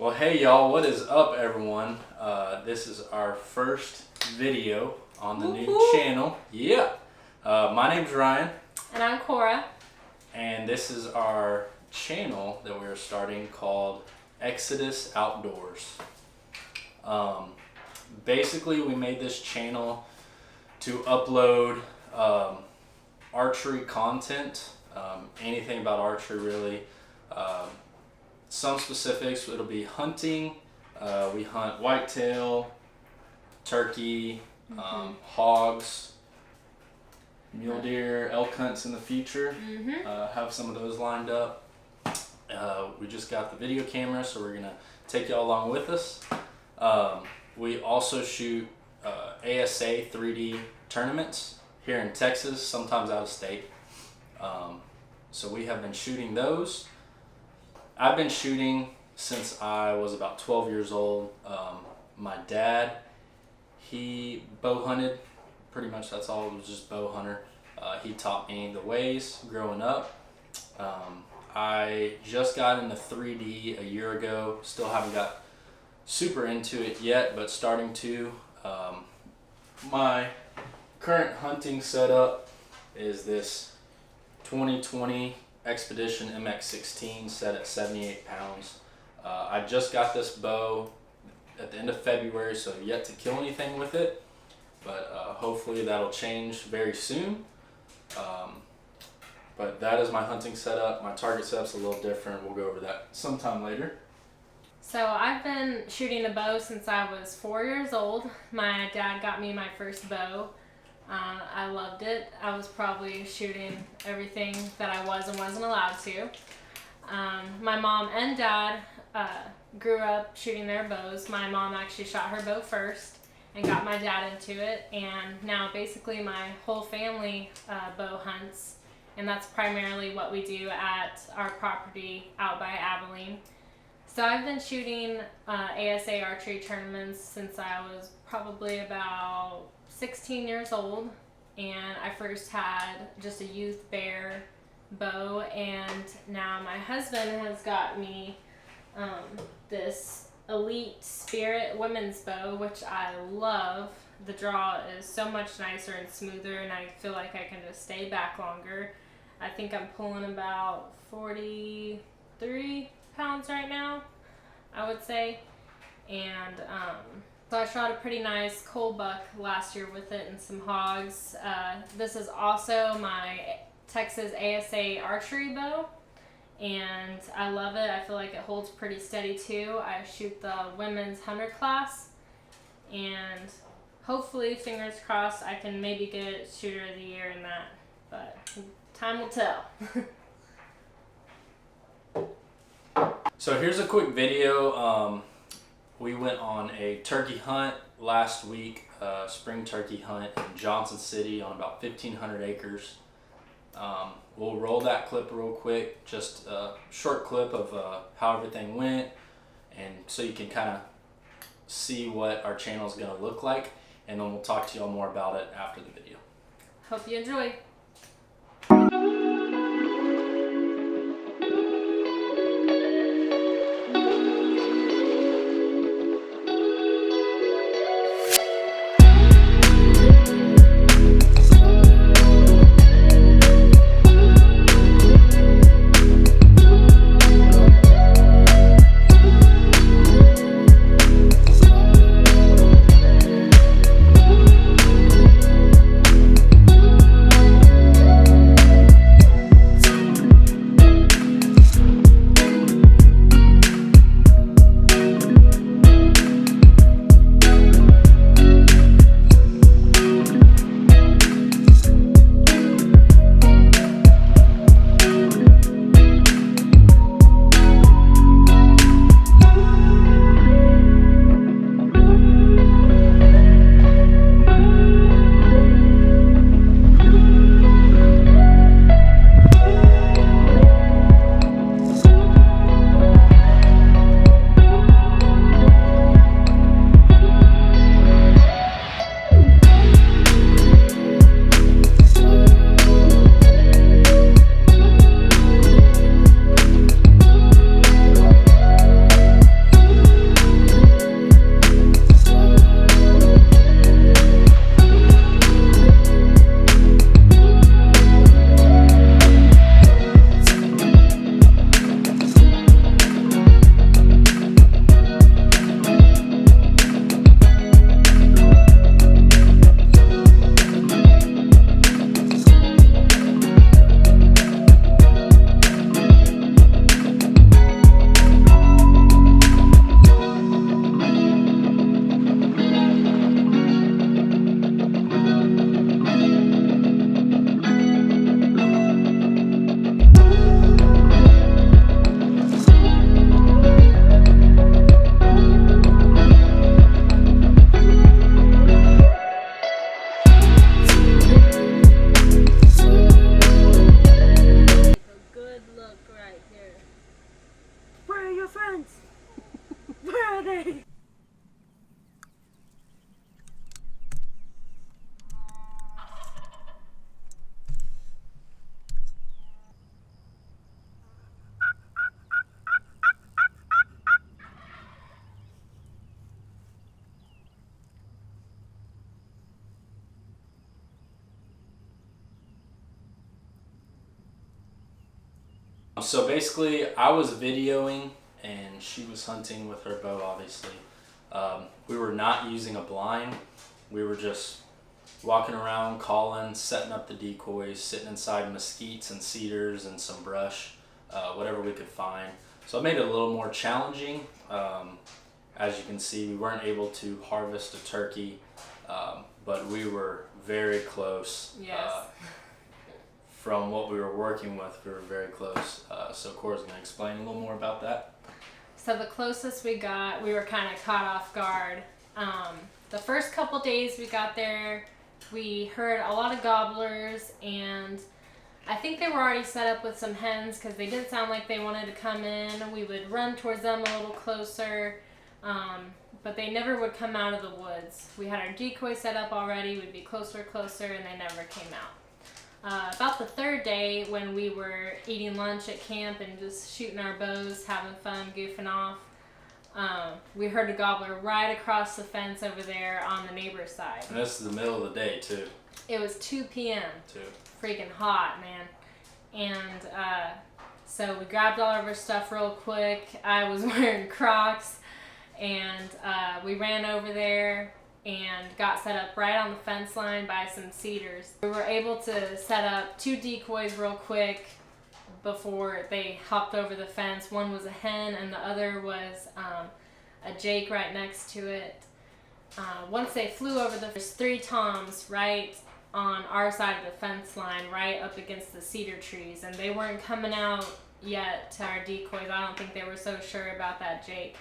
Well, hey y'all, what is up, everyone? This is our first video on the new channel. Yeah. My name's Ryan. And I'm Cora. And this is our channel that we're starting called Exodus Outdoors. Basically, we made this channel to upload archery content, anything about archery really. Some specifics, it'll be hunting. We hunt whitetail, turkey, hogs, mule deer, elk hunts in the future. Have some of those lined up. We just got the video camera, so we're gonna take y'all along with us. We also shoot ASA 3D tournaments here in Texas, sometimes out of state. So we have been shooting those. I've been shooting since I was about 12 years old. My dad, he bow hunted, pretty much that's all, it was just bow hunter. He taught me the ways growing up. I just got into 3D a year ago, still haven't got super into it yet, but starting to. My current hunting setup is this 2020 Expedition MX16 set at 78 pounds. I just got this bow at the end of February, so I've yet to kill anything with it, but hopefully that'll change very soon. But that is my hunting setup. My target setup's a little different. We'll go over that sometime later. So I've been shooting a bow since I was 4 years old. My dad got me my first bow. I loved it. I was probably shooting everything that I was and wasn't allowed to. My mom and dad grew up shooting their bows. My mom actually shot her bow first and got my dad into it. And now basically my whole family bow hunts. And that's primarily what we do at our property out by Abilene. So I've been shooting ASA archery tournaments since I was probably about 16 years old, and I first had just a youth bear bow, and now my husband has got me this Elite Spirit women's bow, which I love. The draw is so much nicer and smoother, and I feel like I can just stay back longer. I think I'm pulling about 43 pounds right now, I would say, and so I shot a pretty nice coal buck last year with it and some hogs. This is also my Texas ASA archery bow, and I love it. I feel like it holds pretty steady too. I shoot the women's 100 class, and hopefully, fingers crossed, I can maybe get shooter of the year in that, but time will tell. So here's a quick video. We went on a turkey hunt last week, spring turkey hunt in Johnson City on about 1,500 acres. We'll roll that clip real quick, just a short clip of how everything went, and so you can kind of see what our channel is going to look like, and then we'll talk to y'all more about it after the video. Hope you enjoy. Where are they? So basically, I was videoing and she was hunting with her bow, obviously. We were not using a blind. We were just walking around, calling, setting up the decoys, sitting inside mesquites and cedars and some brush, whatever we could find. So it made it a little more challenging. As you can see, we weren't able to harvest a turkey, but we were very close. Yes. From what we were working with, we were very close. So Cora's going to explain a little more about that. So the closest we got, we were kind of caught off guard. The first couple days we got there, we heard a lot of gobblers, and I think they were already set up with some hens because they didn't sound like they wanted to come in. We would run towards them a little closer, but they never would come out of the woods. We had our decoy set up already, we'd be closer, and they never came out. About the third day, when we were eating lunch at camp and just shooting our bows, having fun, goofing off, we heard a gobbler right across the fence over there on the neighbor's side. And this is the middle of the day, too. It was 2 p.m. Freaking hot, man. And so we grabbed all of our stuff real quick. I was wearing Crocs, and we ran over there and got set up right on the fence line by some cedars. We were able to set up 2 decoys real quick before they hopped over the fence. One was a hen and the other was a jake right next to it. Once they flew over, there's 3 toms right on our side of the fence line, right up against the cedar trees, and they weren't coming out yet to our decoys. I don't think they were so sure about that jake.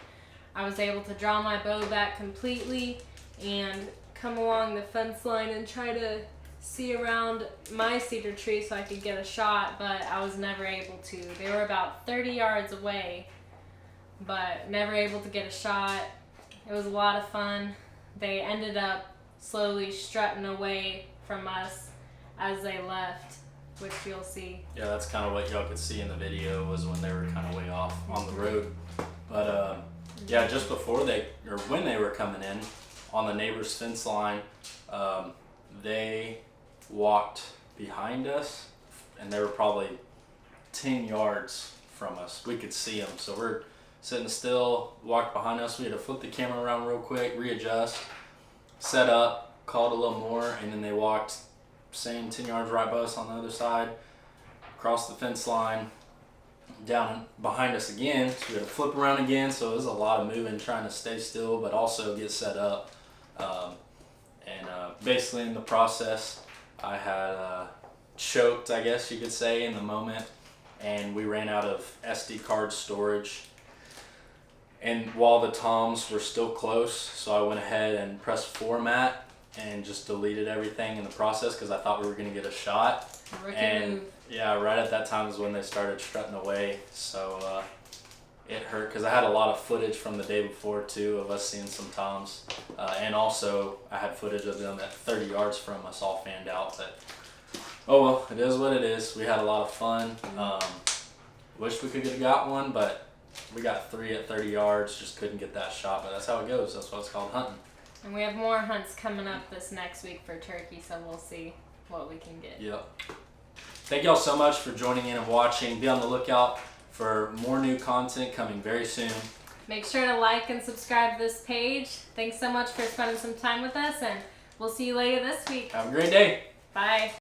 I was able to draw my bow back completely and come along the fence line and try to see around my cedar tree so I could get a shot, but I was never able to. They were about 30 yards away, but never able to get a shot. It was a lot of fun. They ended up slowly strutting away from us as they left, which you'll see. Yeah, that's kind of what y'all could see in the video, was when they were kind of way off on the road. But yeah, just before when they were coming in on the neighbor's fence line, they walked behind us, and they were probably 10 yards from us. We could see them, so we're sitting still, walked behind us. We had to flip the camera around real quick, readjust, set up, called a little more, and then they walked same 10 yards right by us on the other side, across the fence line, down behind us again. So we had to flip around again, so it was a lot of moving, trying to stay still but also get set up. Basically in the process, I had choked, I guess you could say, in the moment, and we ran out of SD card storage. And while the toms were still close, so I went ahead and pressed format and just deleted everything in the process because I thought we were going to get a shot. And yeah, right at that time is when they started strutting away. So it hurt because I had a lot of footage from the day before too of us seeing some toms, and also I had footage of them at 30 yards from us all fanned out. But oh well, it is what it is. We had a lot of fun. Wish we could have got one, but we got 3 at 30 yards, just couldn't get that shot. But that's how it goes. That's what it's called, hunting. And we have more hunts coming up this next week for turkey, so we'll see what we can get. Yep. Thank y'all so much for joining in and watching. Be on the lookout for more new content coming very soon. Make sure to like and subscribe to this page. Thanks so much for spending some time with us, and we'll see you later this week. Have a great day. Bye.